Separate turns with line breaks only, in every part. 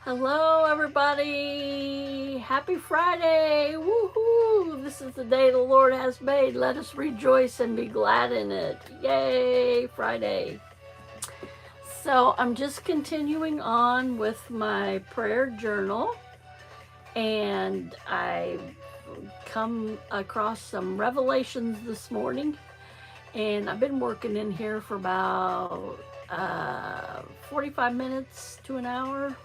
Hello, everybody. Happy Friday. Woohoo. This is the day the Lord has made. Let us rejoice and be glad in it. Yay, Friday. So I'm just continuing on with my prayer journal, and I come across some revelations this morning, and I've been working in here for about 45 minutes to an hour,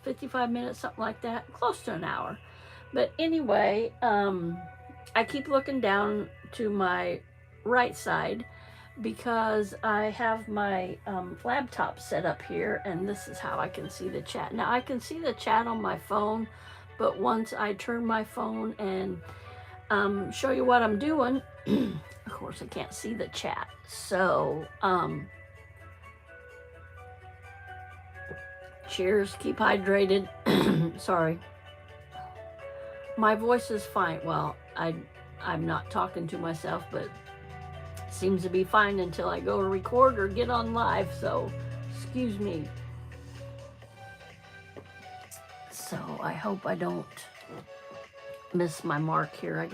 55 minutes, something like that, close to an hour. But anyway, I keep looking down to my right side because I have my laptop set up here, and this is how I can see the chat. Now I can see the chat on my phone, but once I turn my phone and show you what I'm doing, of course I can't see the chat. So cheers, keep hydrated. Sorry, my voice is fine. Well, I'm not talking to myself, but it seems to be fine until I go to record or get on live, so excuse me. So I hope I don't miss my mark here.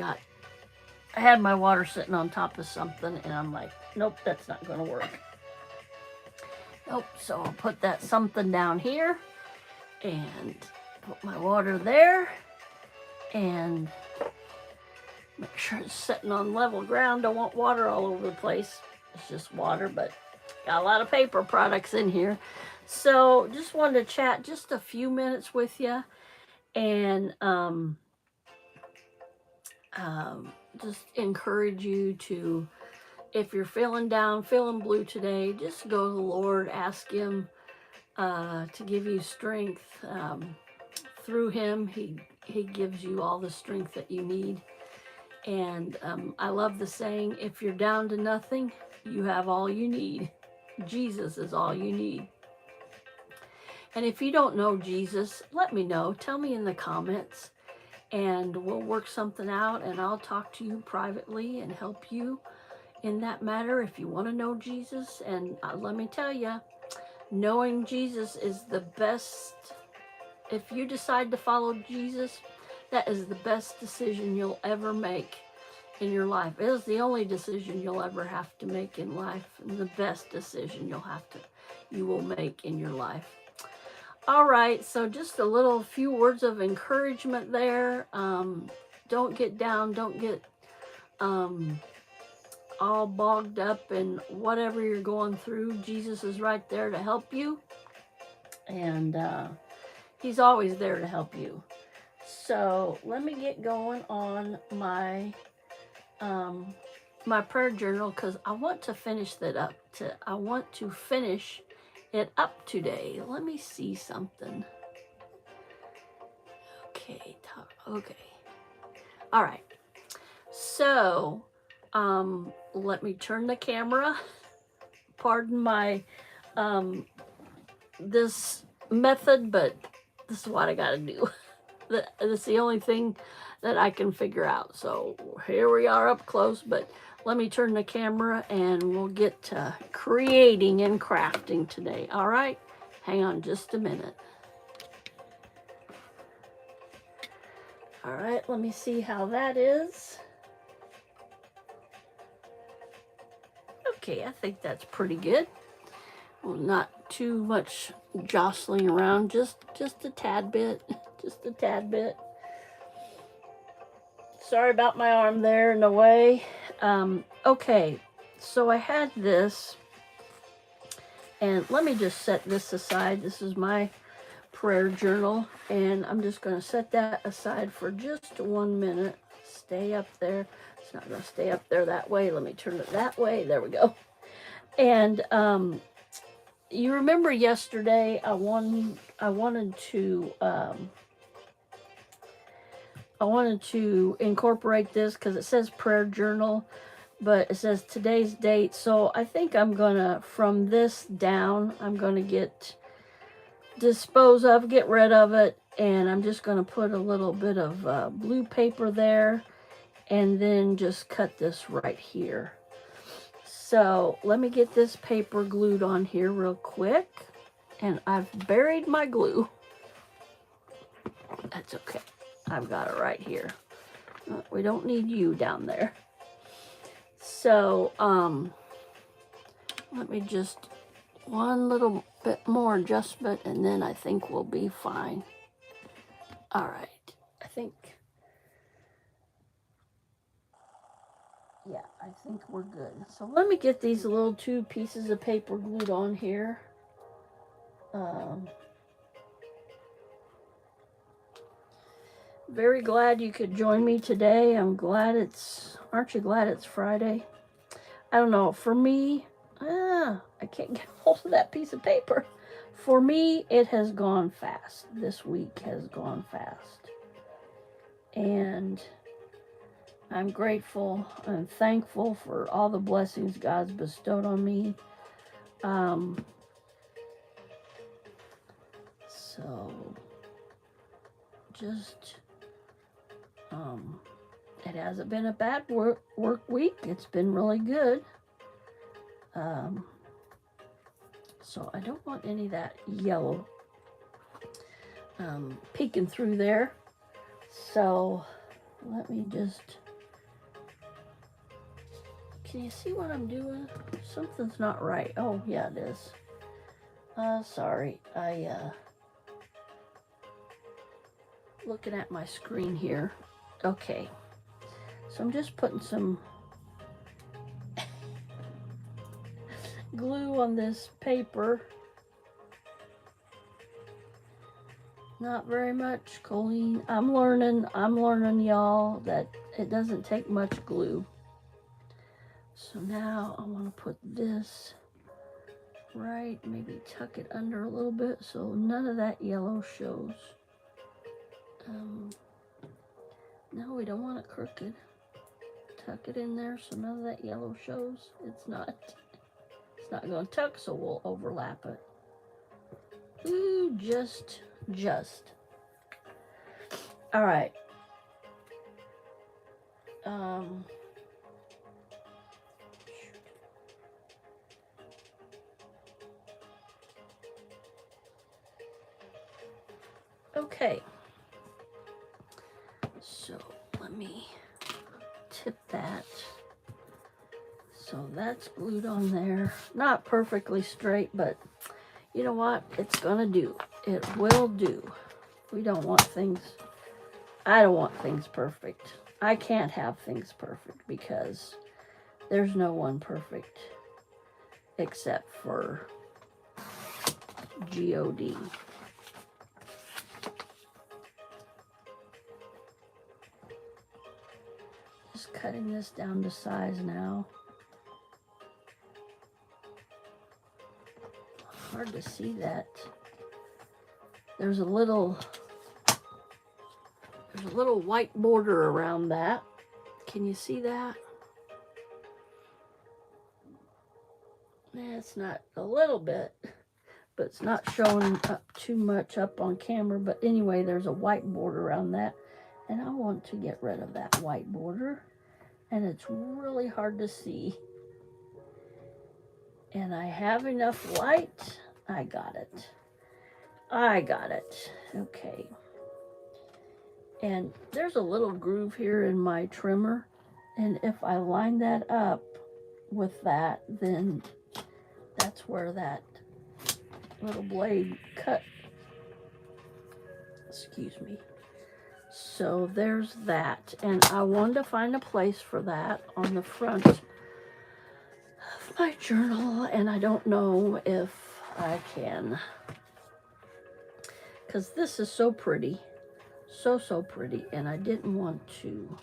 I had my water sitting on top of something, and I'm like, nope, that's not going to work. Nope, so I'll put that something down here and put my water there and make sure it's sitting on level ground. Don't want water all over the place. It's just water, but got a lot of paper products in here. So just wanted to chat just a few minutes with you, and just encourage you to, if you're feeling down, feeling blue today, just go to the Lord, ask Him to give you strength. Through Him, He gives you all the strength that you need. And I love the saying, if you're down to nothing, you have all you need. Jesus is all you need. And if you don't know Jesus, let me know. Tell me in the comments, and we'll work something out, and I'll talk to you privately and help you in that matter if you want to know Jesus. And let me tell you, knowing Jesus is the best. If you decide to follow Jesus, that is the best decision you'll ever make in your life. It is the only decision you'll ever have to make in life, and the best decision you will make in your life. All right, so just a few words of encouragement there. Don't get down. Don't get all bogged up in whatever you're going through. Jesus is right there to help you, and He's always there to help you. So let me get going on my my prayer journal, because I want to finish that up. I want to finish it up today. Let me see something. Okay. All right. So let me turn the camera. Pardon my this method, but this is what I got to do. That's the only thing that I can figure out. So here we are up close, but let me turn the camera and we'll get to creating and crafting today. All right? Hang on just a minute. All right, let me see how that is. Okay, I think that's pretty good. Well, not too much jostling around, just a tad bit. Just a tad bit. Sorry about my arm there in the way. Okay, so I had this, and let me just set this aside. This is my prayer journal, and I'm just going to set that aside for just 1 minute. Stay up there. It's not going to stay up there that way. Let me turn it that way. There we go. And you remember yesterday I wanted to incorporate this because it says prayer journal, but it says today's date. So I think I'm gonna, from this down, I'm gonna get rid of it, and I'm just gonna put a little bit of blue paper there, and then just cut this right here. So let me get this paper glued on here real quick. And I've buried my glue. That's okay. I've got it right here. We don't need you down there. So, let me just, one little bit more adjustment, and then I think we'll be fine. All right. I think we're good. So let me get these little 2 pieces of paper glued on here. Very glad you could join me today. I'm glad aren't you glad it's Friday? I don't know, for me, I can't get hold of that piece of paper. For me, it has gone fast. This week has gone fast. And I'm grateful and thankful for all the blessings God's bestowed on me. So, just, it hasn't been a bad work week. It's been really good. So I don't want any of that yellow peeking through there. So let me just, can you see what I'm doing? Something's not right. Oh yeah, it is. Sorry, looking at my screen here. Okay, so I'm just putting some glue on this paper. Not very much, Colleen. I'm learning, y'all, that it doesn't take much glue. So now I want to put this right, maybe tuck it under a little bit so none of that yellow shows. No, we don't want it crooked. Tuck it in there so none of that yellow shows. It's not going to tuck, so we'll overlap it. Ooh, just. All right. Okay. So let me tip that. So that's glued on there. Not perfectly straight, but you know what? It's gonna do. It will do. We don't want things, I don't want things perfect. I can't have things perfect because there's no one perfect except for God. Just cutting this down to size now. Hard to see that. There's a little white border around that. Can you see that? It's not a little bit, but it's not showing up too much up on camera. But anyway, there's a white border around that. And I want to get rid of that white border. And it's really hard to see. And I have enough light. I got it. Okay. And there's a little groove here in my trimmer. And if I line that up with that, then that's where that little blade cut. Excuse me. So there's that. And I wanted to find a place for that on the front of my journal. And I don't know if I can. Because this is so pretty. So pretty. And I didn't want to.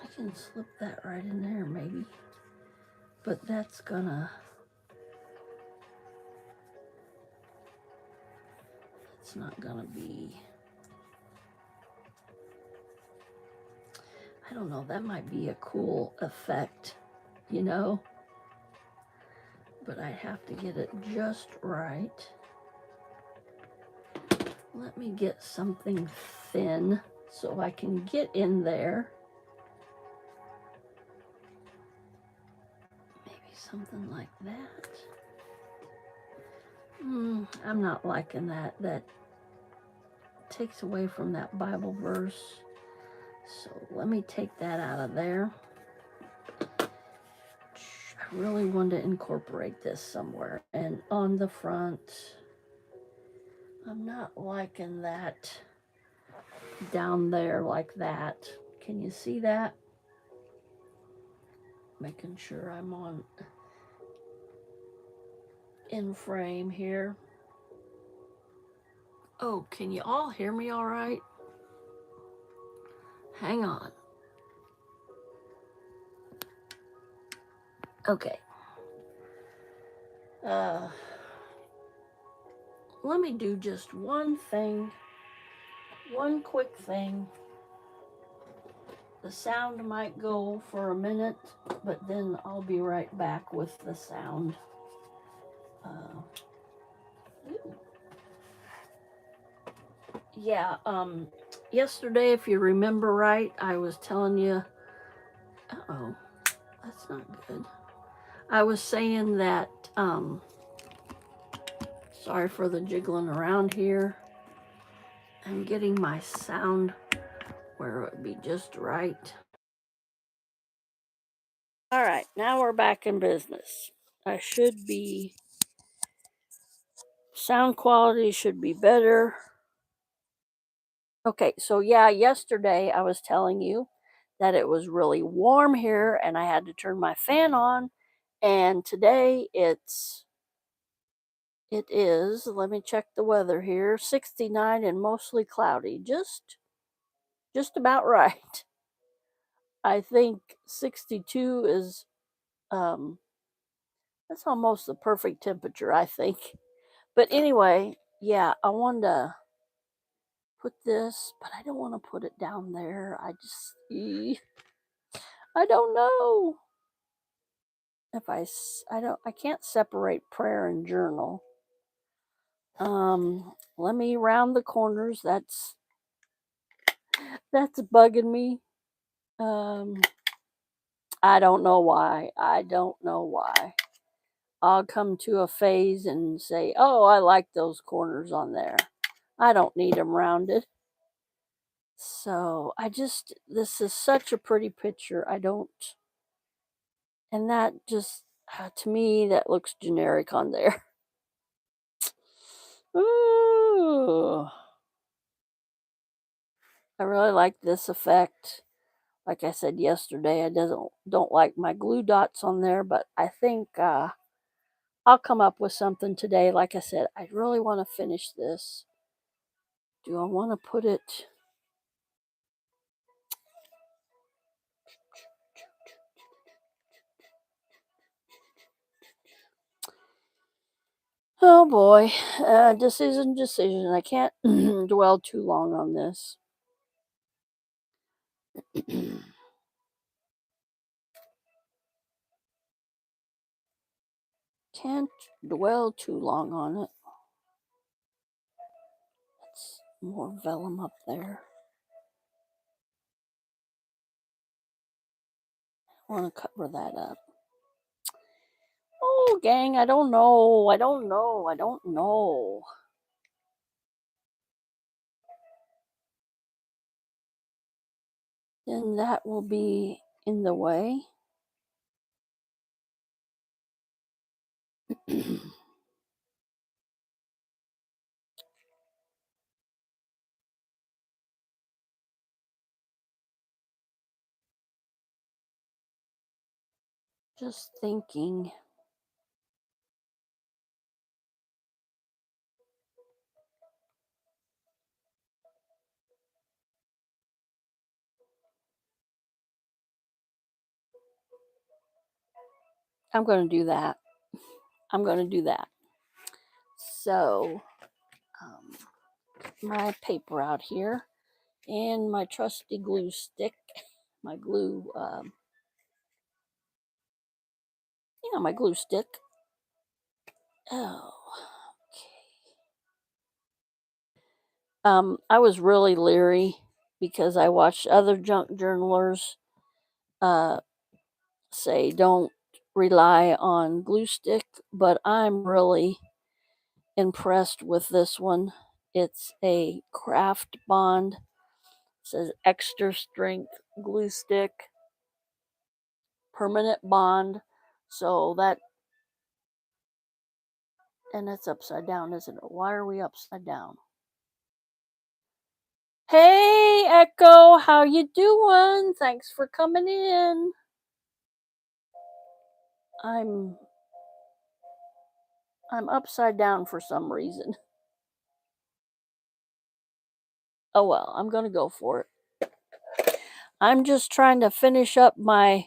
I can slip that right in there maybe. But that's gonna. It's not gonna be. I don't know. That might be a cool effect, you know. But I have to get it just right. Let me get something thin so I can get in there. Maybe something like that. I'm not liking that. That takes away from that Bible verse. So let me take that out of there. I really want to incorporate this somewhere. And on the front, I'm not liking that down there like that. Can you see that? Making sure I'm on in frame here. Oh, can you all hear me all right? Hang on. Okay. Let me do just one thing, one quick thing. The sound might go for a minute, but then I'll be right back with the sound. Yeah, yesterday, if you remember right, I was telling you, uh-oh, that's not good. I was saying that, sorry for the jiggling around here. I'm getting my sound where it would be just right. All right, now we're back in business. I should be, sound quality should be better. Okay, so yeah, yesterday I was telling you that it was really warm here and I had to turn my fan on. And today it is, let me check the weather here, 69 and mostly cloudy. Just about right. I think 62 is that's almost the perfect temperature, I think. But anyway, yeah, I wanted to put this, but I don't want to put it down there. I don't know if I can't separate prayer and journal. Let me round the corners. That's bugging me. I don't know why. I'll come to a phase and say, "Oh, I like those corners on there. I don't need them rounded." So this is such a pretty picture. And that just, to me, that looks generic on there. Ooh, I really like this effect. Like I said yesterday, I don't like my glue dots on there, but I think I'll come up with something today. Like I said, I really want to finish this. Do I want to put it? Oh boy, decision. I can't dwell too long on this. Can't dwell too long on it. That's more vellum up there. I want to cover that up. Oh, gang, I don't know. Then that will be in the way. Just thinking. I'm going to do that. So, my paper out here and my trusty glue stick, my glue, my glue stick. Oh, okay. I was really leery because I watched other junk journalers say don't rely on glue stick, but I'm really impressed with this one. It's a craft bond. It says extra strength glue stick, permanent bond. So that, and it's upside down, isn't it? Why are we upside down? Hey, Echo, how you doing? Thanks for coming in. I'm upside down for some reason. Oh well, I'm gonna go for it. I'm just trying to finish up my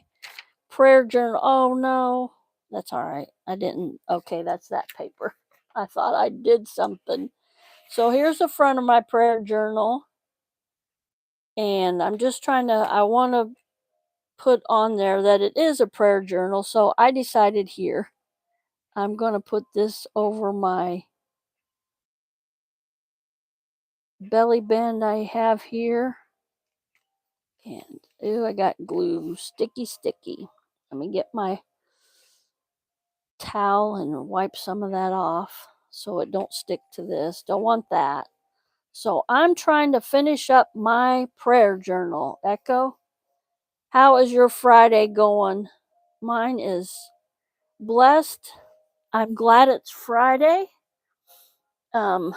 prayer journal. Oh no, that's all right. I didn't. Okay, that's that paper. I thought I did something. So here's the front of my prayer journal, and I'm just trying to. I want to put on there that it is a prayer journal. So I decided here I'm going to put this over my belly band I have here. And ooh, I got glue, sticky. Let me get my towel and wipe some of that off so it don't stick to this. Don't want that. So I'm trying to finish up my prayer journal. Echo, how is your Friday going? Mine is blessed. I'm glad it's Friday. Um,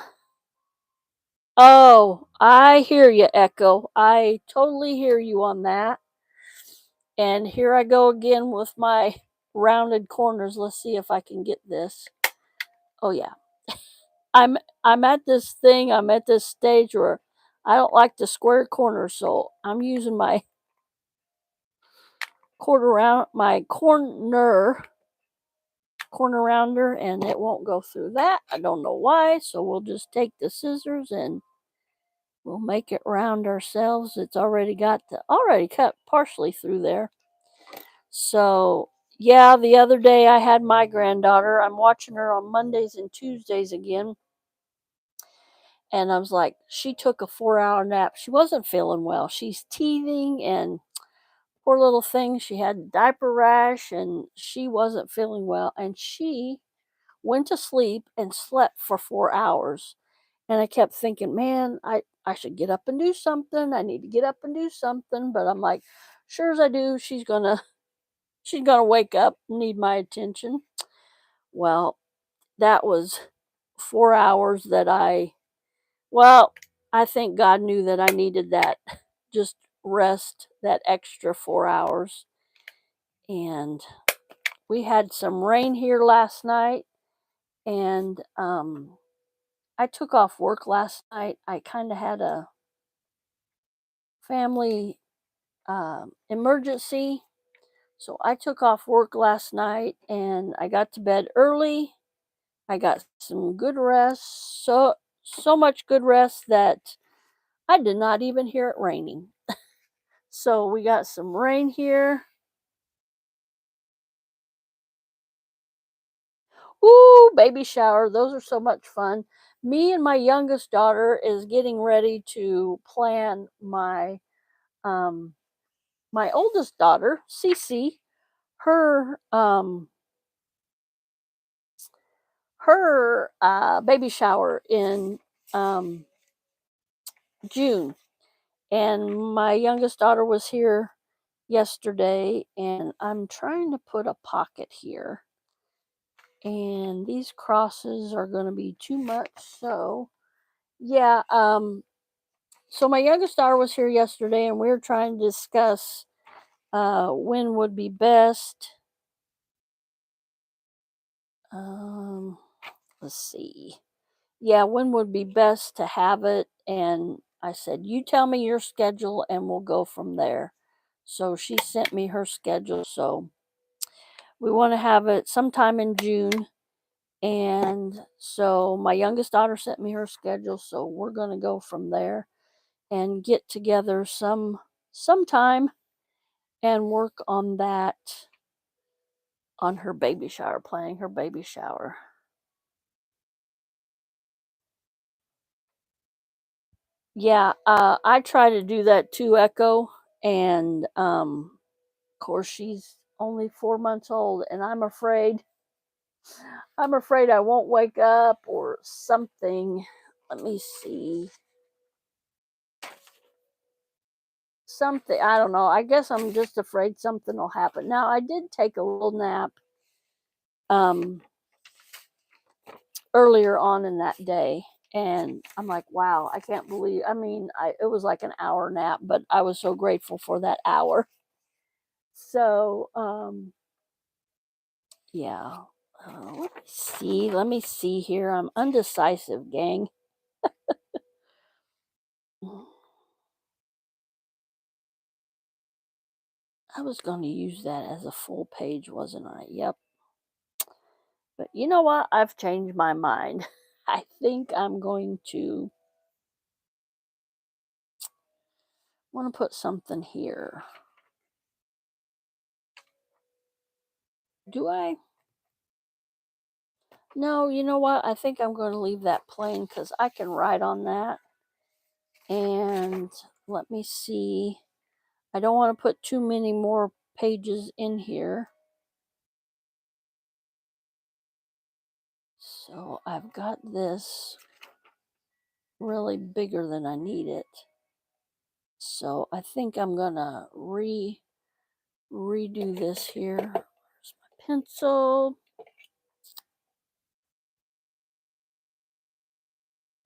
oh, I hear you, Echo. I totally hear you on that. And here I go again with my rounded corners. Let's see if I can get this. Oh yeah. I'm I'm at this thing, I'm at this stage where I don't like the square corners, so I'm using my corner rounder, and it won't go through that. I don't know why, so we'll just take the scissors and we'll make it round ourselves. It's already cut partially through there. So yeah, the other day I had my granddaughter. I'm watching her on Mondays and Tuesdays again. And I was like, she took a 4 hour nap. She wasn't feeling well. She's teething, and poor little thing. She had diaper rash and she wasn't feeling well. And she went to sleep and slept for 4 hours. And I kept thinking, man, I should get up and do something. I need to get up and do something. But I'm like, sure as I do, she's gonna wake up and need my attention. Well, that was 4 hours that well, I think God knew that I needed that just rest, that extra 4 hours. And we had some rain here last night, and I took off work last night. I kind of had a family emergency, so I took off work last night, and I got to bed early. I got some good rest, so much good rest that I did not even hear it raining. So we got some rain here. Ooh, baby shower. Those are so much fun. Me and my youngest daughter is getting ready to plan um my oldest daughter, Cece, her baby shower in um June. And my youngest daughter was here yesterday, and I'm trying to put a pocket here. And these crosses are going to be too much, so yeah, so my youngest daughter was here yesterday, and we were trying to discuss when would be best. Um, let's see. Yeah, when would be best to have it? And I said, you tell me your schedule, and we'll go from there. So she sent me her schedule. So we want to have it sometime in June. And so my youngest daughter sent me her schedule. So we're going to go from there and get together sometime and work on that, on her baby shower, planning her baby shower. Yeah, I try to do that too, Echo. And of course, she's only 4 months old, and I'm afraid I won't wake up or something. Let me see. Something, I don't know. I guess I'm just afraid something will happen. Now, I did take a little nap um earlier on in that day, and I'm like, wow, I can't believe, I mean, it was like an hour nap, but I was so grateful for that hour. So, yeah. Let me see here. I'm undecisive, gang. I was going to use that as a full page, wasn't I? Yep. But you know what? I've changed my mind. I think I'm going to want to put something here. Do I? No, you know what? I think I'm going to leave that plain because I can write on that. And let me see. I don't want to put too many more pages in here. So I've got this really bigger than I need it. So I think I'm going to redo this here. Where's my pencil?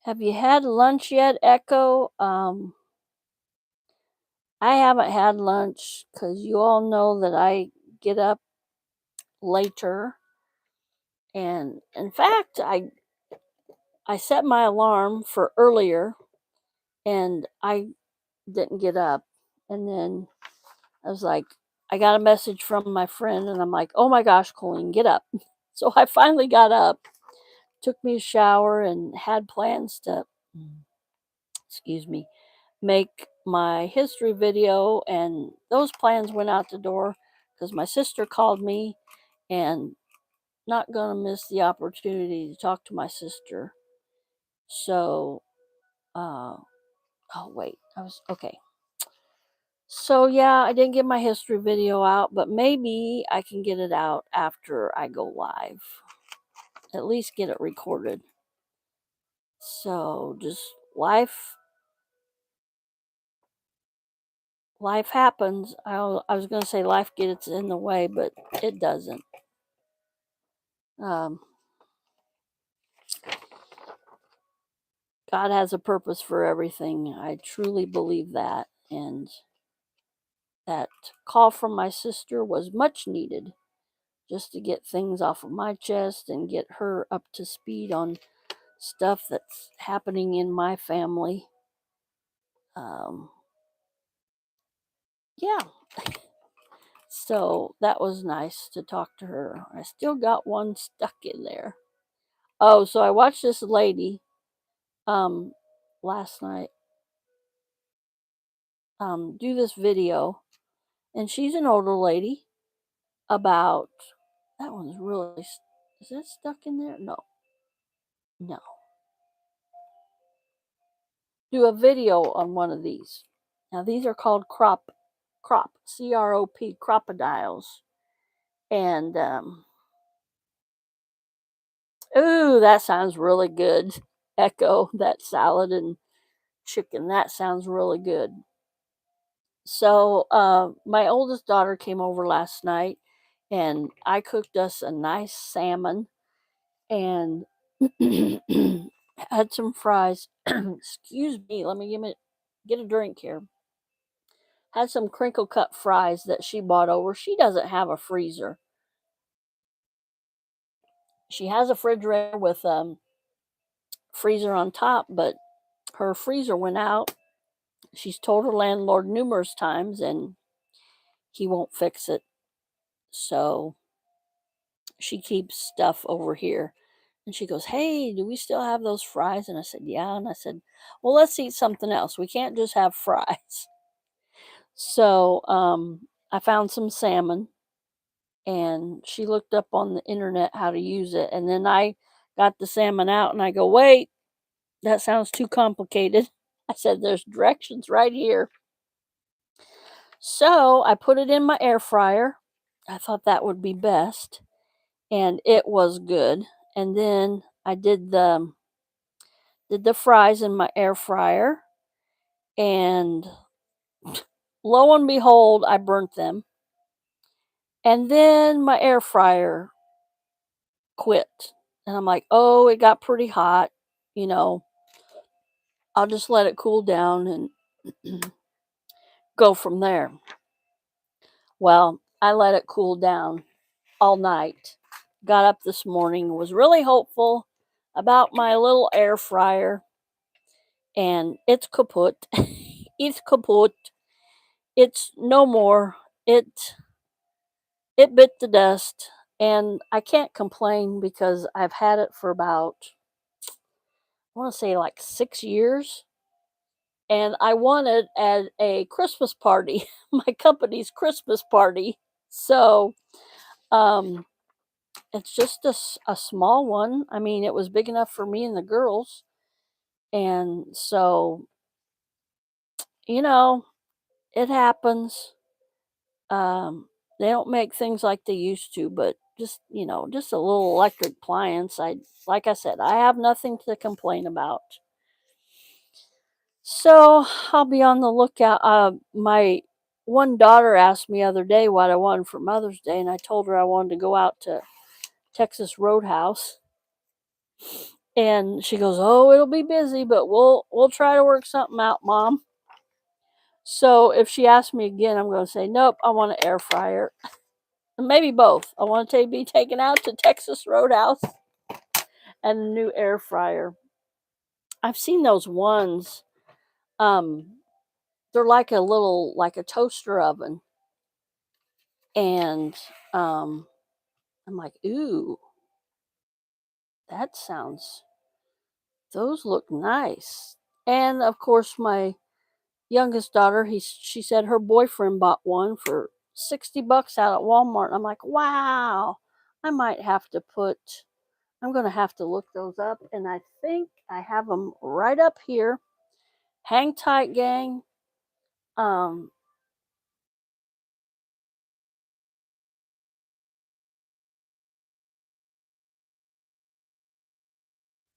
Have you had lunch yet, Echo? I haven't had lunch because you all know that I get up later. And in fact, I set my alarm for earlier and I didn't get up. And then I was like, I got a message from my friend and I'm like, oh my gosh, Colleen, get up. So I finally got up, took me a shower, and had plans to, excuse me, make my history video. And those plans went out the door because my sister called me, and not going to miss the opportunity to talk to my sister. So, oh, wait, I was okay. So, yeah, I didn't get my history video out, but maybe I can get it out after I go live. At least get it recorded. So, just life happens. I was going to say life gets in the way, but it doesn't. God has a purpose for everything. I truly believe that. And that call from my sister was much needed just to get things off of my chest and get her up to speed on stuff that's happening in my family. Yeah. So that was nice to talk to her. I still got one stuck in there. Oh, so I watched this lady last night do this video, and she's an older lady about, that one's really, is that stuck in there? No. Do a video on one of these. Now these are called crop, C-R-O-P, crocodiles. And ooh, that sounds really good. Echo, that salad and chicken, that sounds really good. So my oldest daughter came over last night, and I cooked us a nice salmon and had some fries. Excuse me, let me get a drink here. Had some crinkle cut fries that she bought over. She doesn't have a freezer. She has a refrigerator with freezer on top, but her freezer went out. She's told her landlord numerous times, and he won't fix it. So she keeps stuff over here. And she goes, hey, do we still have those fries? And I said, yeah. And I said, well, let's eat something else. We can't just have fries. So I found some salmon, and she looked up on the internet how to use it. And then I got the salmon out, and I go, wait, that sounds too complicated. I said, there's directions right here. So I put it in my air fryer, I thought that would be best, and it was good. And then I did the fries in my air fryer, and lo and behold, I burnt them. And then my air fryer quit. And I'm like, "Oh, it got pretty hot, you know, I'll just let it cool down and go from there." Well, I let it cool down all night. Got up this morning, was really hopeful about my little air fryer, and it's kaput. It's kaput. It's no more. It it bit the dust, and I can't complain because I've had it for about, I want to say, like 6 years, and I won it at a Christmas party, my company's Christmas party. So, um, it's just a small one. I mean, it was big enough for me and the girls, and so, you know, it happens. They don't make things like they used to, but just, just a little electric appliance. Like I said, I have nothing to complain about. So I'll be on the lookout. My one daughter asked me the other day what I wanted for Mother's Day, and I told her I wanted to go out to Texas Roadhouse. And she goes, "Oh, it'll be busy, but we'll try to work something out, Mom." So if she asks me again, I'm going to say, "Nope, I want an air fryer." Maybe both. I want to be taken out to Texas Roadhouse and a new air fryer. I've seen those ones. Um, they're like a toaster oven, and um, I'm like, "Ooh, that sounds. Those look nice." And of course, my youngest daughter, she said her boyfriend bought one for $60 out at Walmart. I'm like, "Wow, I might have to put." I'm going to have to look those up, and I think I have them right up here. Hang tight, gang. Um,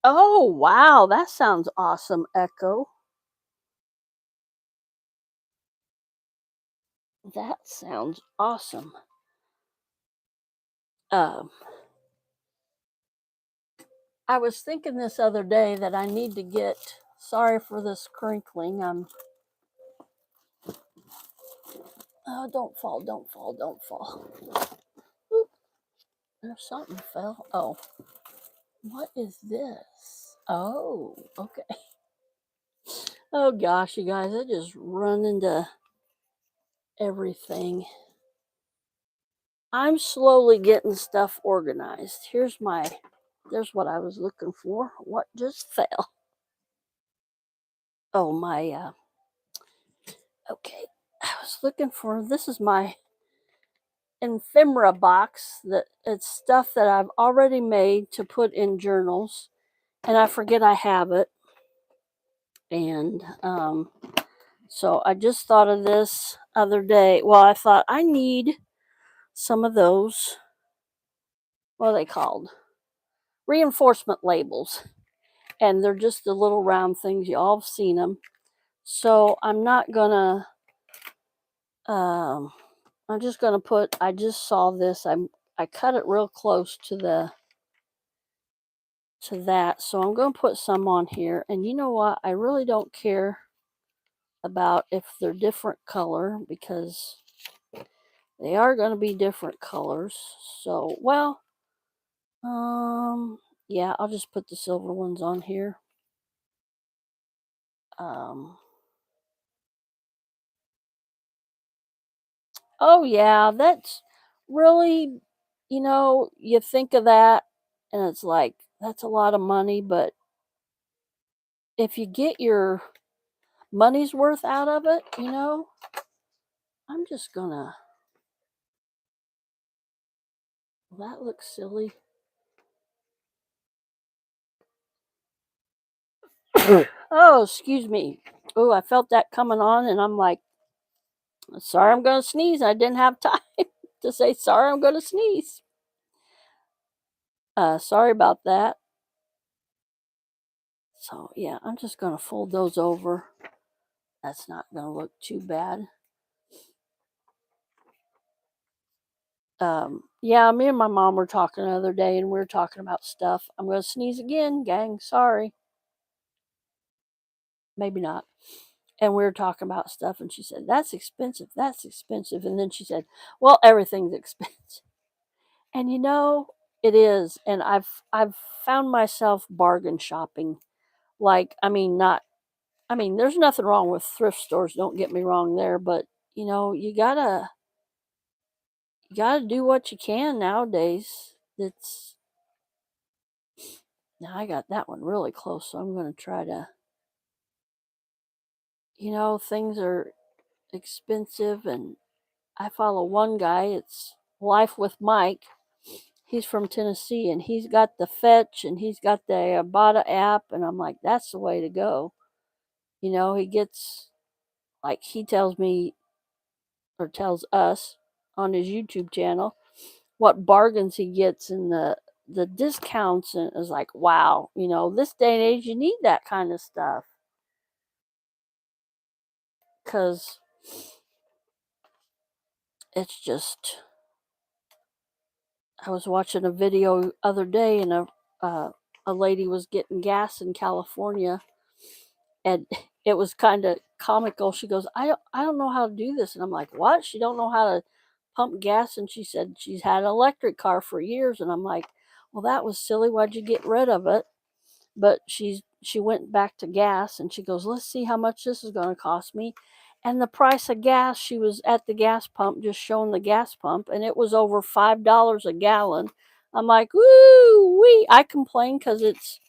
oh, wow, that sounds awesome, Echo. That sounds awesome. Um, I was thinking this other day that I need to get. Sorry for this crinkling. Oh, don't fall, don't fall, don't fall. Oop, there's something fell. Oh, what is this? Oh, okay. Oh gosh, you guys, I just run into everything. I'm slowly getting stuff organized. There's what I was looking for. What just fell? Oh, okay. I was looking for, this is my ephemera box, that it's stuff that I've already made to put in journals, and I forget I have it. And so I just thought of this other day. Well, I thought I need some of those, what are they called? Reinforcement labels. And they're just the little round things. You all have seen them. So I'm not gonna, I'm just gonna put, I just saw this. I cut it real close to that. So I'm gonna put some on here. And you know what? I really don't care about if they're different color, because they are gonna be different colors. So, well, yeah, I'll just put the silver ones on here. Um, oh yeah, that's really, you think of that, and it's like, that's a lot of money, but if you get your money's worth out of it, I'm just gonna, that looks silly. Oh, excuse me. Oh, I felt that coming on, and I'm like, sorry, I'm gonna sneeze. I didn't have time. to say, sorry, I'm going to sneeze. Sorry about that. So, yeah, I'm just going to fold those over. That's not going to look too bad. Yeah, me and my mom were talking the other day, and we were talking about stuff. I'm going to sneeze again, gang. Sorry. Maybe not. And we were talking about stuff, and she said, that's expensive. That's expensive. And then she said, well, everything's expensive. And you know, it is. And I've found myself bargain shopping. Like, I mean, not, I mean, there's nothing wrong with thrift stores. Don't get me wrong there, but you know, you gotta do what you can nowadays. It's now I got that one really close, so I'm gonna try to. You know, things are expensive, and I follow one guy. It's Life with Mike. He's from Tennessee, and he's got the Fetch, and he's got the Ibotta app, and I'm like, that's the way to go. You know, he gets like he tells me or tells us on his YouTube channel what bargains he gets and the discounts, and is like, wow, you know, this day and age you need that kind of stuff because it's just. I was watching a video other day, and uh, a lady was getting gas in California, and it was kind of comical. She goes, I don't know how to do this," and I'm like, "What? She don't know how to pump gas?" And she said she's had an electric car for years, and I'm like, "Well, that was silly. Why'd you get rid of it?" But she went back to gas, and she goes, let's see how much this is going to cost me. And the price of gas, she was at the gas pump just showing the gas pump, and it was over $5 a gallon. I'm like, woo wee. I complain because it's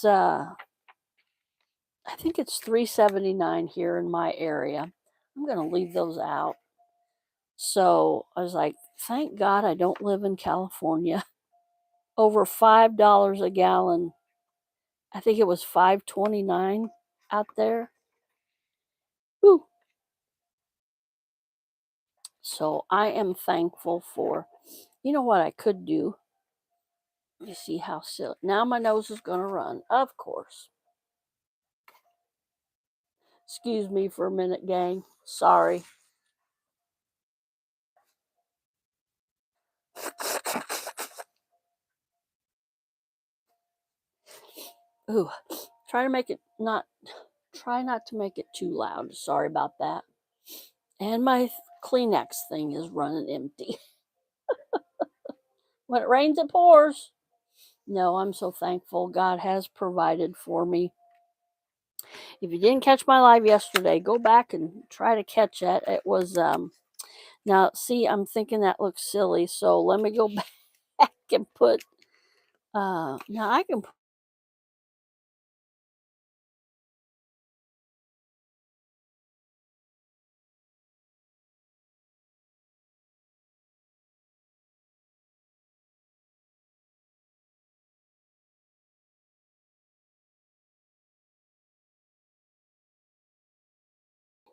I think it's 3.79 here in my area. I'm going to leave those out. So I was like, thank God I don't live in California. Over $5 a gallon. I think it was 5.29 out there. Whew. So I am thankful for. You know what I could do? You see how silly. Now my nose is going to run, of course. Excuse me for a minute, gang. Sorry. Ooh, try to make it not. Try not to make it too loud. Sorry about that. And my Kleenex thing is running empty. When it rains, it pours. No, I'm so thankful. God has provided for me. If you didn't catch my live yesterday, go back and try to catch it. It was now see, I'm thinking that looks silly, so let me go back and put now I can.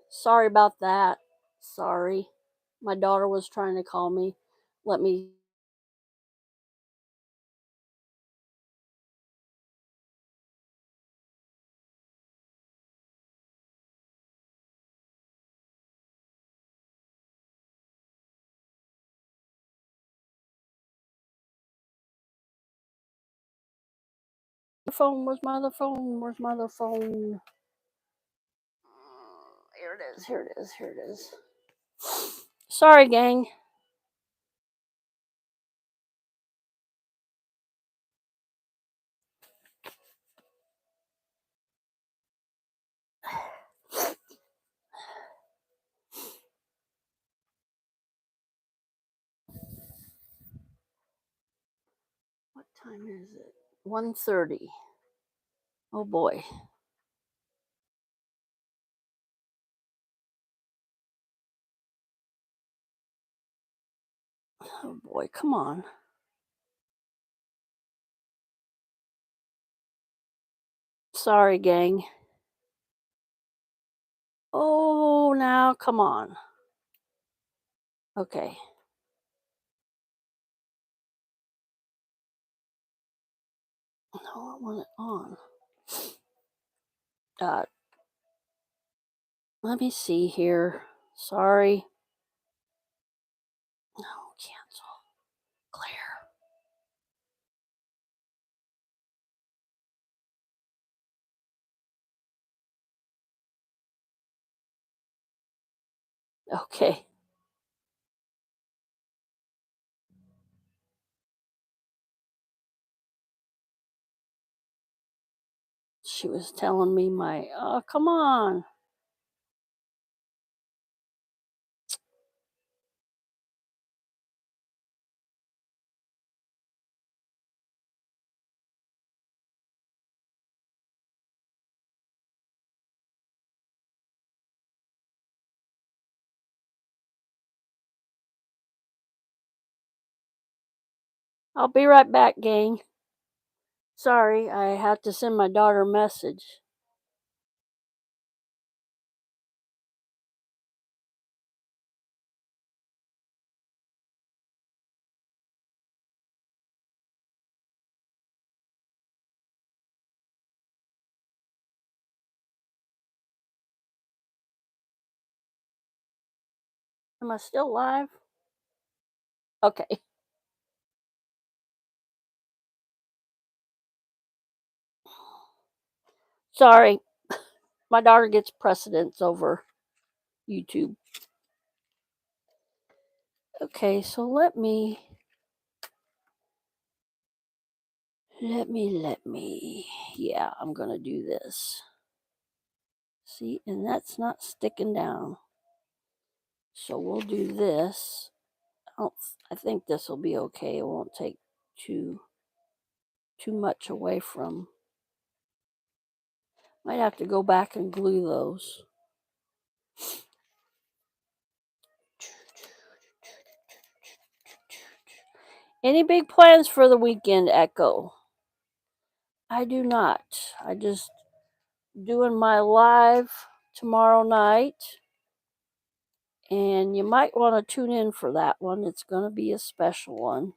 Sorry about that. Sorry. My daughter was trying to call me. Let me. Phone, where's my other phone? Where's my other phone? Here it is. Here it is. Here it is. Sorry, gang. What time is it? 1:30. Oh boy. Oh boy. Come on. Sorry, gang. Oh, now come on. Okay. No, I want it on. Let me see here. Sorry. No, cancel. Clear. Okay. She was telling me oh, come on. I'll be right back, gang. Sorry, I had to send my daughter a message. Am I still live? Okay. Sorry. My daughter gets precedence over YouTube. Okay, so let me. Yeah, I'm going to do this. See, and that's not sticking down. So we'll do this. I think this will be okay. It won't take too much away from. Might have to go back and glue those. Any big plans for the weekend, Echo? I do not. I just doing my live tomorrow night. And you might want to tune in for that one. It's going to be a special one.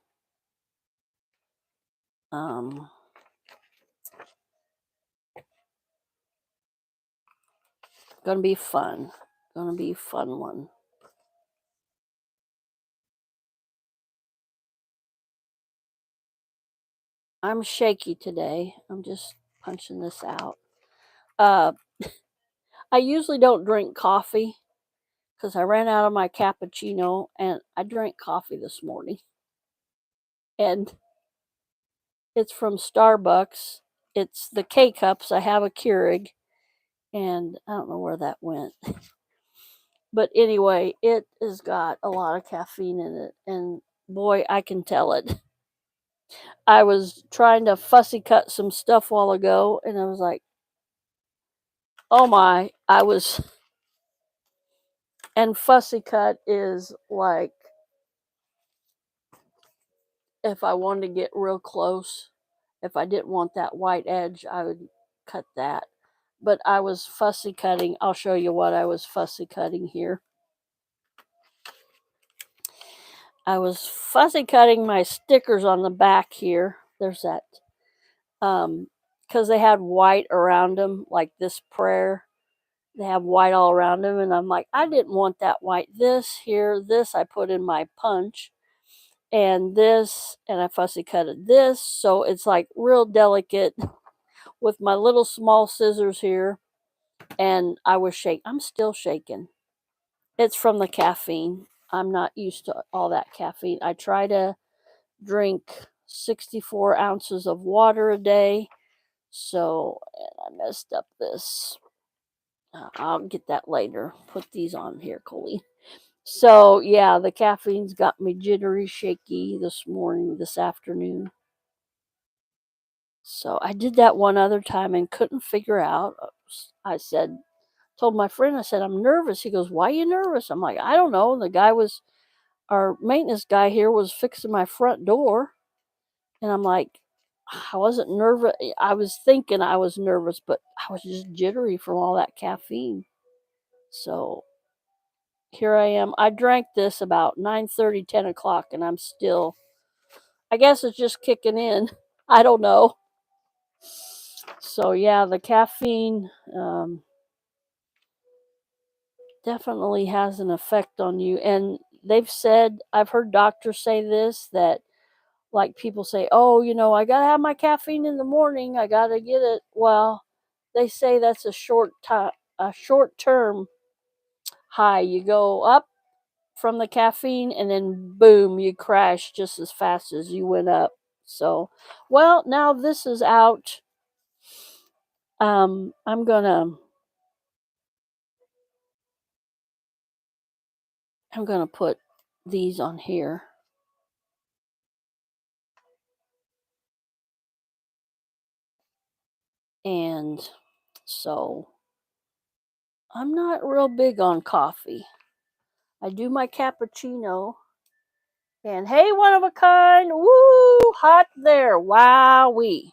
Going to be fun. Going to be a fun one. I'm shaky today. I'm just punching this out. I usually don't drink coffee because I ran out of my cappuccino and I drank coffee this morning. And it's from Starbucks. It's the K cups. I have a Keurig and I don't know where that went. But anyway, it has got a lot of caffeine in it. And boy, I can tell it. I was trying to fussy cut some stuff a while ago and I was like, oh my, and fussy cut is like, if I wanted to get real close, if I didn't want that white edge, I would cut that. But I was fussy cutting. I'll show you what I was fussy cutting here. I was fussy cutting my stickers on the back here. There's that. Because they had white around them, like this prayer. They have white all around them. And I'm like, I didn't want that white. This I put in my punch. And this, and I fussy cutted this. So it's like real delicate with my little small scissors here. And I was shaking. I'm still shaking. It's from the caffeine. I'm not used to all that caffeine. I try to drink 64 ounces of water a day. So, and I messed up this. I'll get that later. Put these on here, Coley. So, yeah, the caffeine's got me jittery, shaky this afternoon. So, I did that one other time and couldn't figure out. Told my friend, I said, I'm nervous. He goes, why are you nervous? I'm like, I don't know. Our maintenance guy here was fixing my front door. And I'm like, I wasn't nervous. I was thinking I was nervous, but I was just jittery from all that caffeine. So here I am. I drank this about 9:30, 10 o'clock, and I'm still, I guess it's just kicking in. I don't know. So yeah, the caffeine definitely has an effect on you. And they've said, I've heard doctors say this, that like people say, oh, I got to have my caffeine in the morning. I got to get it. Well, they say that's a short term high. You go up from the caffeine and then boom, you crash just as fast as you went up. So, well, now this is out. I'm going to put these on here. And so I'm not real big on coffee. I do my cappuccino. And hey, one of a kind, woo, hot there, wowee.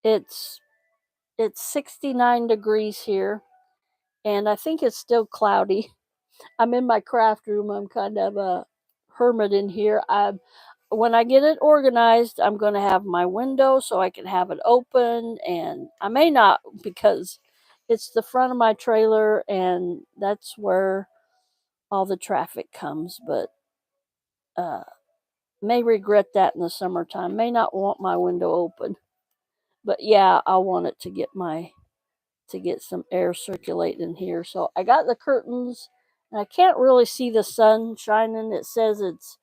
It's 69 degrees here, and I think it's still cloudy. I'm in my craft room. I'm kind of a hermit in here. When I get it organized, I'm going to have my window so I can have it open, and I may not because it's the front of my trailer, and that's where all the traffic comes. But uh, may regret that in the summertime. May not want my window open, but yeah, I want it to get some air circulating in here. So I got the curtains, and I can't really see the sun shining. It says it's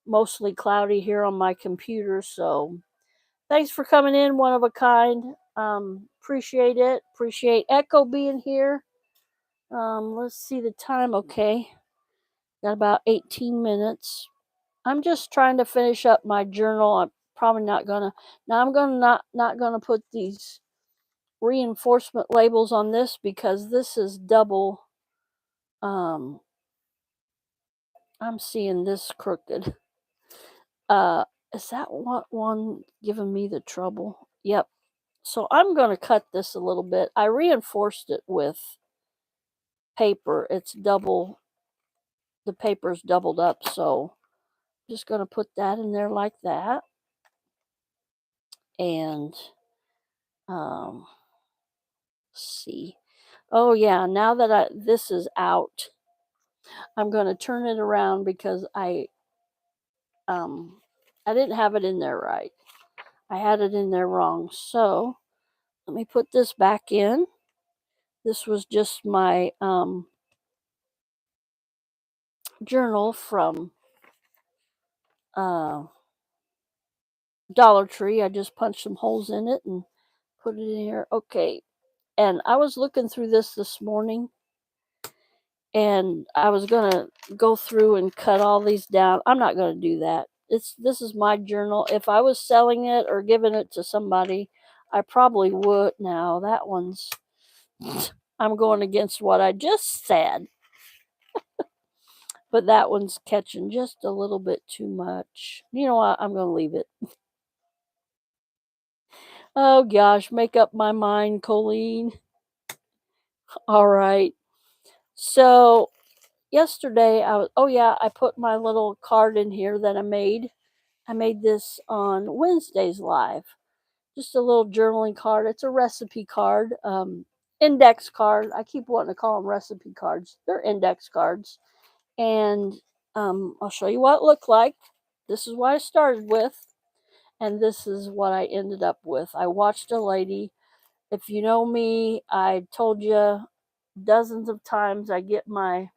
mostly cloudy here on my computer. So thanks for coming in, one of a kind. Appreciate it. Appreciate Echo being here. Let's see the time. Okay, got about 18 minutes. I'm just trying to finish up my journal. I'm probably not gonna. Now I'm gonna not gonna put these reinforcement labels on this because this is double. Um, I'm seeing this crooked. Uh, is that what one giving me the trouble? Yep. So I'm gonna cut this a little bit. I reinforced it with paper. It's double. The paper's doubled up, so I'm just gonna put that in there like that, and um, see. Oh yeah, now that this is out, I'm going to turn it around because um I didn't have it in there right. I had it in there wrong. So, let me put this back in. This was just my journal from uh Dollar Tree. I just punched some holes in it and put it in here. Okay. And I was looking through this morning, and I was gonna go through and cut all these down. I'm not gonna do that. This is my journal. If I was selling it or giving it to somebody, I probably would. Now that one's I'm going against what I just said, but that one's catching just a little bit too much. You know what? I'm gonna leave it. Oh gosh, make up my mind, Colleen. All right. So yesterday oh yeah, I put my little card in here that I made. I made this on Wednesday's live. Just a little journaling card. It's a recipe card, index card. I keep wanting to call them recipe cards. They're index cards. And I'll show you what it looked like. This is what I started with, and this is what I ended up with. I watched a lady. If you know me, I told you dozens of times I get my.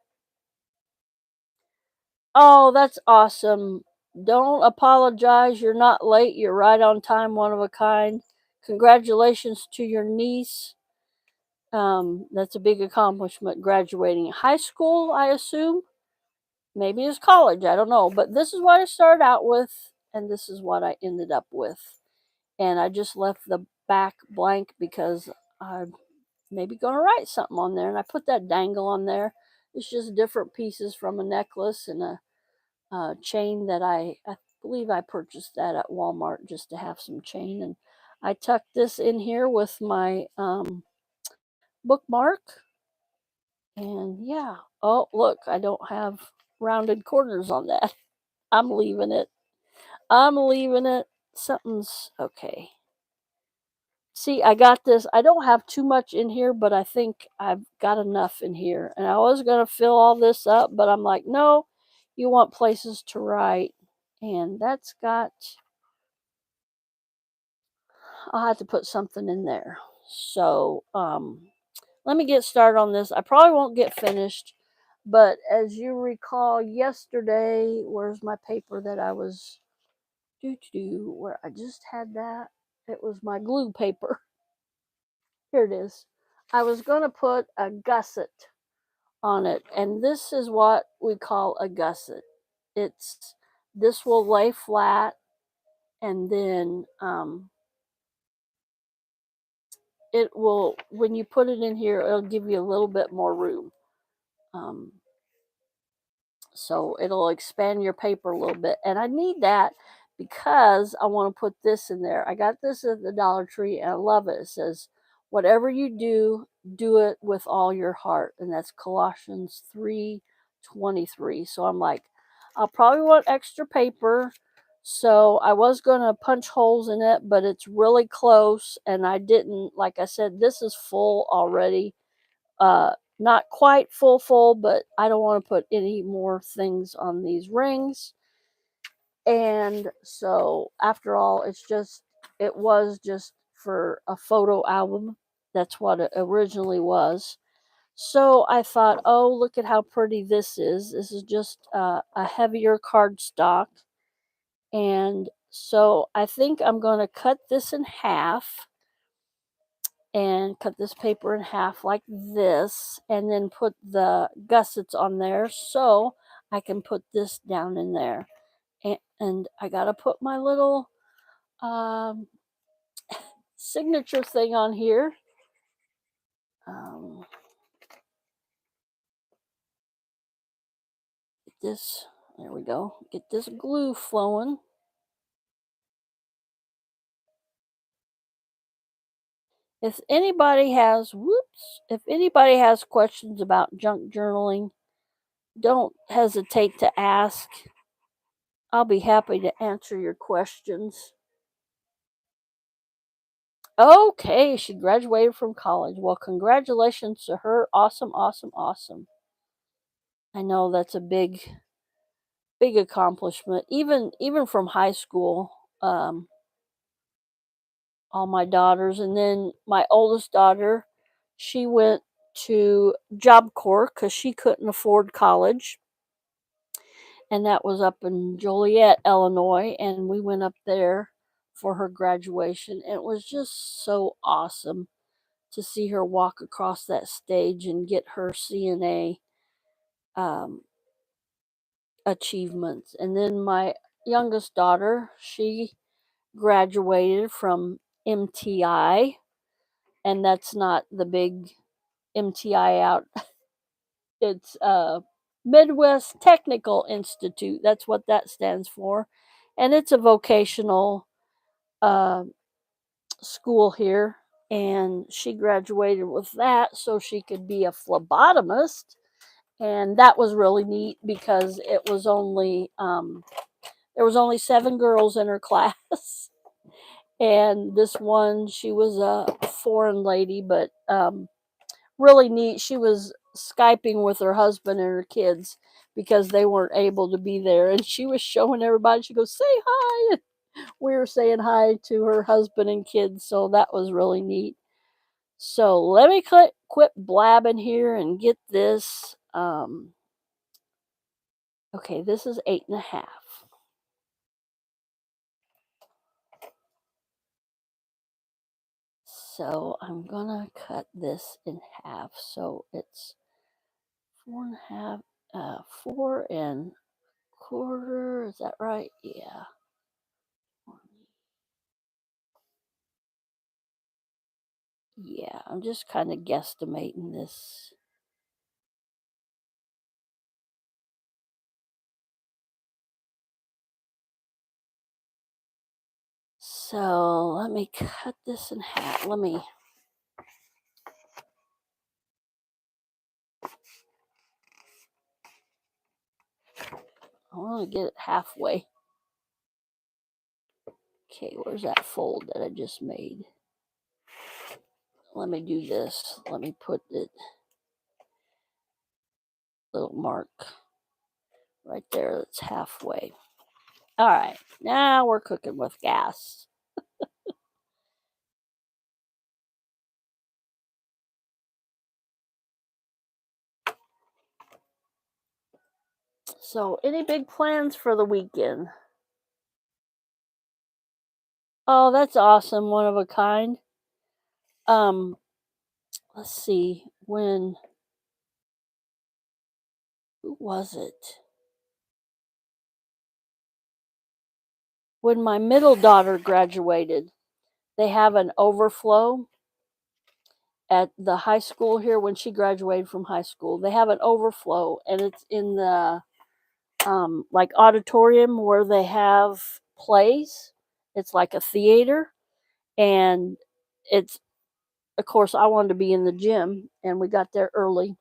Oh, that's awesome. Don't apologize. You're not late. You're right on time, one of a kind. Congratulations to your niece. That's a big accomplishment, graduating high school, I assume. Maybe it's college. I don't know. But this is what I started out with, and this is what I ended up with. And I just left the back blank because I'm maybe going to write something on there. And I put that dangle on there. It's just different pieces from a necklace and a chain that I believe I purchased that at Walmart just to have some chain. And I tucked this in here with my bookmark. And yeah, oh look, I don't have rounded corners on that. I'm leaving it. I'm leaving it. something's okay. See, I got this. I don't have too much in here, but I think I've got enough in here. And I was going to fill all this up, but I'm like, no, you want places to write. And that's got, I'll have to put something in there. So, let me get started on this. I probably won't get finished, but as you recall yesterday, where's my paper that I was where I just had that? It was my glue paper. Here it is. I was going to put a gusset on it, and this is what we call a gusset. It's this will lay flat, and then it will, when you put it in here, it'll give you a little bit more room. Um, So it'll expand your paper a little bit. And I need that because I want to put this in there. I got this at the Dollar Tree and I love it. It says, whatever you do, do it with all your heart. And that's Colossians 3:23. So I'm like, I'll probably want extra paper. So I was going to punch holes in it, but it's really close. And I didn't, like I said, this is full already. Not quite full, but I don't want to put any more things on these rings. And so after all, it was just for a photo album. That's what it originally was. So I thought, oh, look at how pretty this is. This is just a heavier cardstock. And so I think I'm going to cut this in half and cut this paper in half like this, and then put the gussets on there so I can put this down in there. And I gotta put my little signature thing on here. Get this, there we go. Get this glue flowing. If anybody has, if anybody has questions about junk journaling, don't hesitate to ask. I'll be happy to answer your questions. Okay, she graduated from college. Well, congratulations to her. Awesome, awesome, awesome. I know that's a big accomplishment. Even from high school, all my daughters, and then my oldest daughter, she went to Job Corps because she couldn't afford college, and that was up in Joliet, Illinois, and we went up there for her graduation. And it was just so awesome to see her walk across that stage and get her CNA achievements. And then my youngest daughter, she graduated from MTI, and that's not the big MTI out. It's Midwest Technical Institute. That's what that stands for. And it's a vocational uh, school here. And she graduated with that so she could be a phlebotomist. And that was really neat because it was only there was only 7 girls in her class. And this one, she was a foreign lady, but really neat. She was Skyping with her husband and her kids because they weren't able to be there. And she was showing everybody, she goes, say hi. And we were saying hi to her husband and kids. So that was really neat. So let me quit blabbing here and get this. Okay, this is 8.5. So I'm gonna cut this in half. So it's 4.5, 4.25. Is that right? Yeah. Yeah, I'm just kind of guesstimating this. So let me cut this in half. I want to get it halfway. Okay, where's that fold that I just made? Let me do this. Let me put it, little mark right there. That's halfway. All right, now we're cooking with gas. So, any big plans for the weekend? Oh, that's awesome. One of a kind. Um, let's see. Who was it? When my middle daughter graduated, they have an overflow at the high school here when she graduated from high school. They have an overflow and it's in the like auditorium where they have plays. It's like a theater, and it's, of course, I wanted to be in the gym, and we got there early,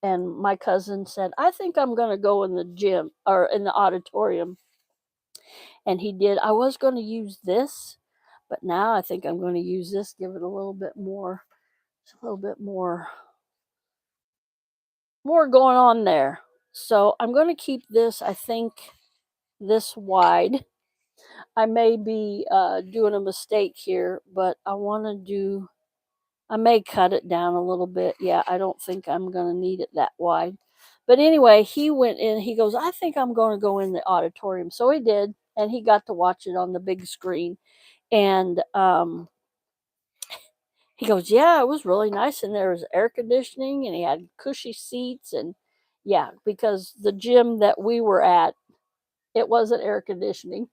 and my cousin said, "I think I'm going to go in the gym or in the auditorium." And he did. I was going to use this, but now I think I'm going to use this, give it a little bit more, a little bit more going on there. So I'm going to keep this, I think, this wide. I may be doing a mistake here, but I may cut it down a little bit. Yeah, I don't think I'm going to need it that wide. But anyway, he went in, he goes, "I think I'm going to go in the auditorium." So he did, and he got to watch it on the big screen. And he goes, "Yeah, it was really nice. And there was air conditioning, and he had cushy seats." And yeah, because the gym that we were at, it wasn't air conditioning.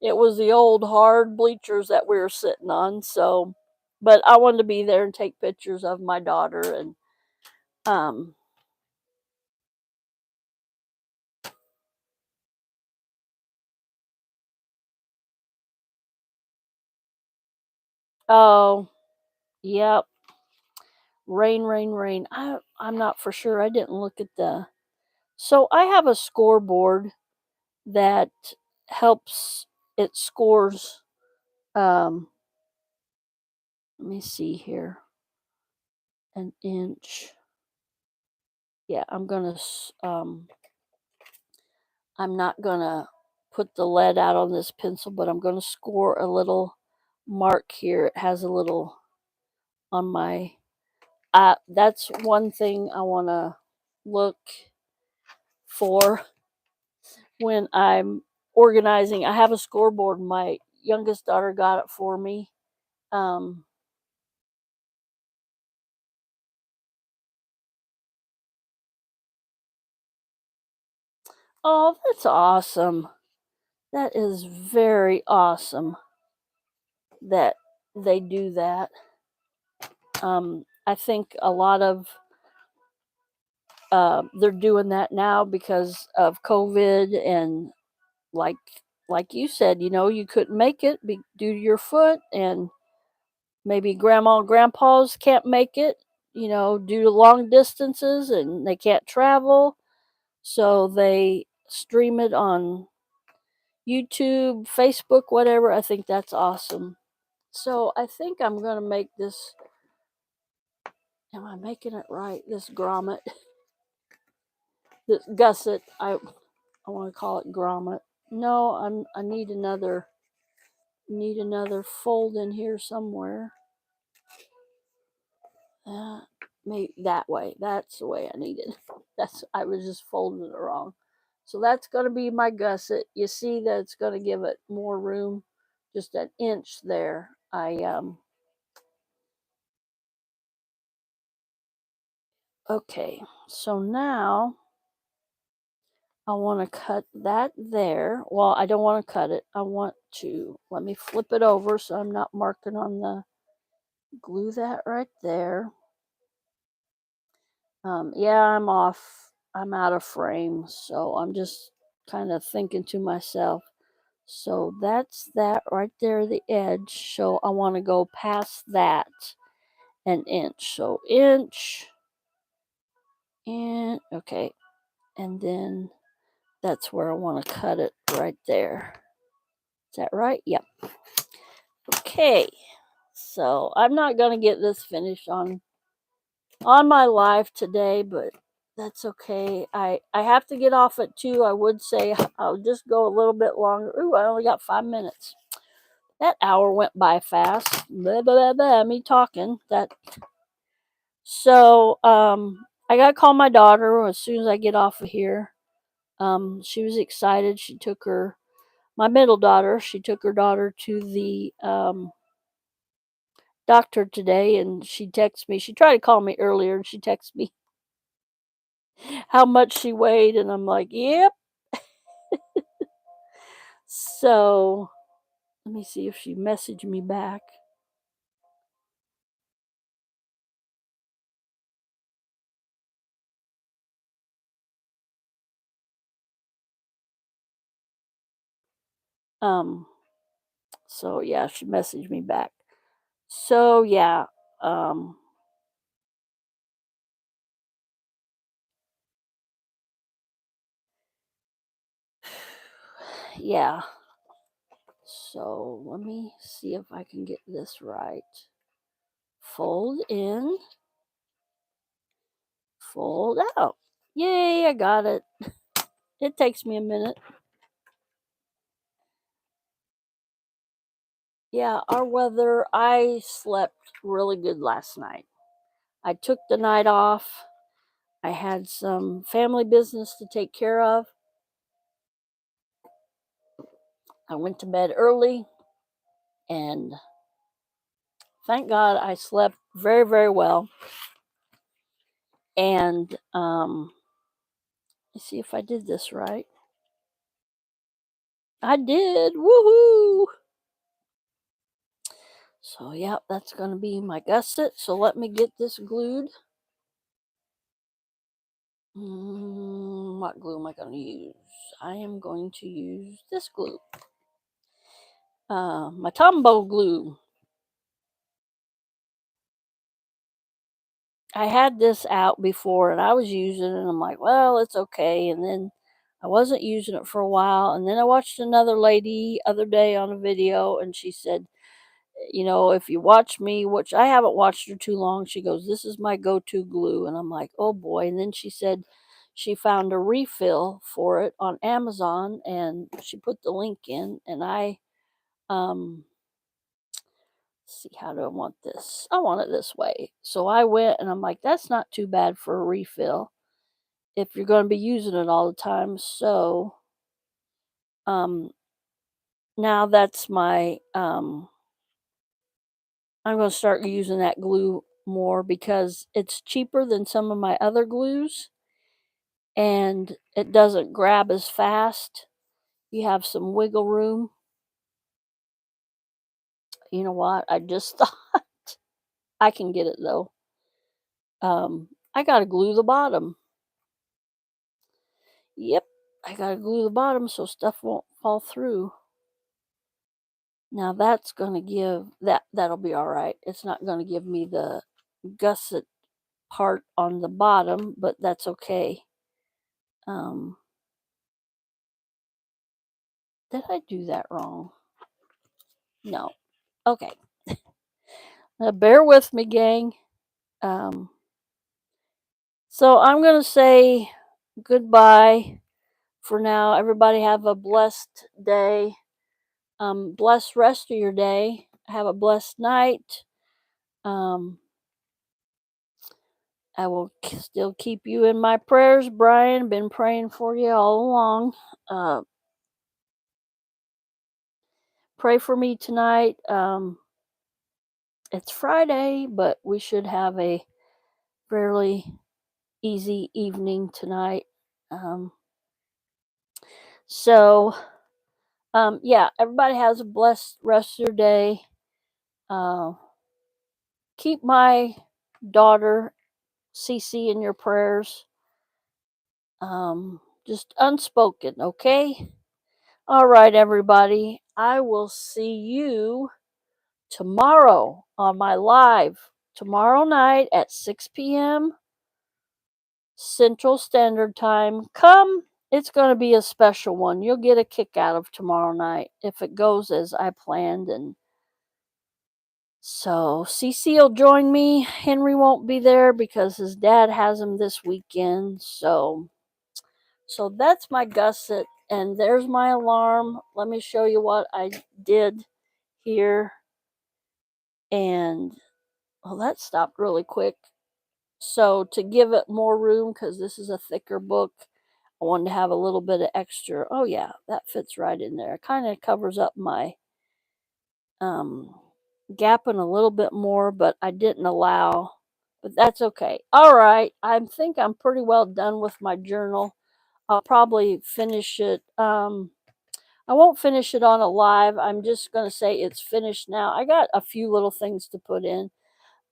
It was the old hard bleachers that we were sitting on. So, but I wanted to be there and take pictures of my daughter. And, um, oh, yep. Rain, rain, rain. I'm not for sure. I didn't look at the. So I have a scoreboard that helps, it scores. Um, Let me see here. An inch. Yeah, I'm not gonna put the lead out on this pencil, but I'm gonna score a little mark here. It has a little on my. That's one thing I want to look for when I'm organizing. I have a scoreboard. My youngest daughter got it for me. Um, oh, that's awesome. That is very awesome that they do that. I think a lot of they're doing that now because of COVID, and like like you said, you couldn't make it due to your foot, and maybe grandma and grandpas can't make it, due to long distances, and they can't travel, so they stream it on YouTube, Facebook, whatever. I think that's awesome. So I think I'm gonna make this. Am I making it right? This grommet, this gusset. I want to call it grommet. No, I need another fold in here somewhere. Uh, Maybe that way. That's the way I need it. I was just folding it wrong. So that's going to be my gusset. You see that it's going to give it more room, just an inch there. Okay. So now I want to cut that there. Well, I don't want to cut it. I want to, let me flip it over so I'm not marking on the, glue that right there. Yeah, I'm off. I'm out of frame. So I'm just kind of thinking to myself. So that's that right there, the edge. So I want to go past that an inch. So inch, and okay. And then that's where I want to cut it right there. Is that right? Yep. Okay. So I'm not gonna get this finished on my live today, but that's okay. I have to get off at 2. I would say I'll just go a little bit longer. Ooh, I only got 5 minutes. That hour went by fast. Blah, blah, blah, blah, me talking. So I gotta call my daughter as soon as I get off of here. She was excited. She took my middle daughter. She took her daughter to the doctor today, and she texted me. She tried to call me earlier, and she texted me how much she weighed, and I'm like, yep. So let me see if she messaged me back. So yeah, she messaged me back. So yeah, um, yeah. So let me see if I can get this right. Fold in, fold out. Yay, I got it. It takes me a minute. Yeah, our weather, I slept really good last night. I took the night off. I had some family business to take care of. I went to bed early, and thank God I slept very, very well. And let's see if I did this right. I did. Woohoo! So, yeah, that's going to be my gusset. So, let me get this glued. What glue am I going to use? I am going to use this glue. My Tombow glue. I had this out before and I was using it, and I'm like, well, it's okay. And then I wasn't using it for a while. And then I watched another lady other day on a video, and she said, if you watch me, which I haven't watched her too long, she goes, this is my go-to glue. And I'm like, oh boy. And then she said she found a refill for it on Amazon, and she put the link in, and um see, how do I want this? I want it this way. So I went, and I'm like, that's not too bad for a refill if you're going to be using it all the time. So um now that's my I'm going to start using that glue more because it's cheaper than some of my other glues, and it doesn't grab as fast. You have some wiggle room. You know what? I just thought I can get it though. I got to glue the bottom. Yep, I got to glue the bottom so stuff won't fall through. Now that's going to give that'll be all right. It's not going to give me the gusset part on the bottom, but that's okay. Um, did I do that wrong? No. Okay. Bear with me, gang. Um, so I'm going to say goodbye for now. Everybody have a blessed day. Blessed rest of your day. Have a blessed night. Um, I will still keep you in my prayers, Brian. Been praying for you all along. Uh, pray for me tonight. It's Friday, but we should have a fairly easy evening tonight. Um, so, yeah, everybody has a blessed rest of your day. Uh, keep my daughter, Cece, in your prayers. Just unspoken, okay? All right, everybody. I will see you tomorrow on my live tomorrow night at 6 p.m. Central Standard Time. Come it's going to be a special one. You'll get a kick out of tomorrow night if it goes as I planned. And so Cece will join me. Henry won't be there because his dad has him this weekend. So that's my gusset, and there's my alarm. Let me show you what I did here. And well, that stopped really quick. So to give it more room, because this is a thicker book, I wanted to have a little bit of extra. Oh yeah, that fits right in there. It kind of covers up my gapping a little bit more, but I didn't allow. But that's okay. All right, I think I'm pretty well done with my journal. I'll probably finish it. I won't finish it on a live. I'm just going to say it's finished now. I got a few little things to put in,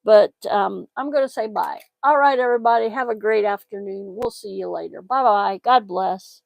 but I'm going to say bye. All right, everybody. Have a great afternoon. We'll see you later. Bye bye. God bless.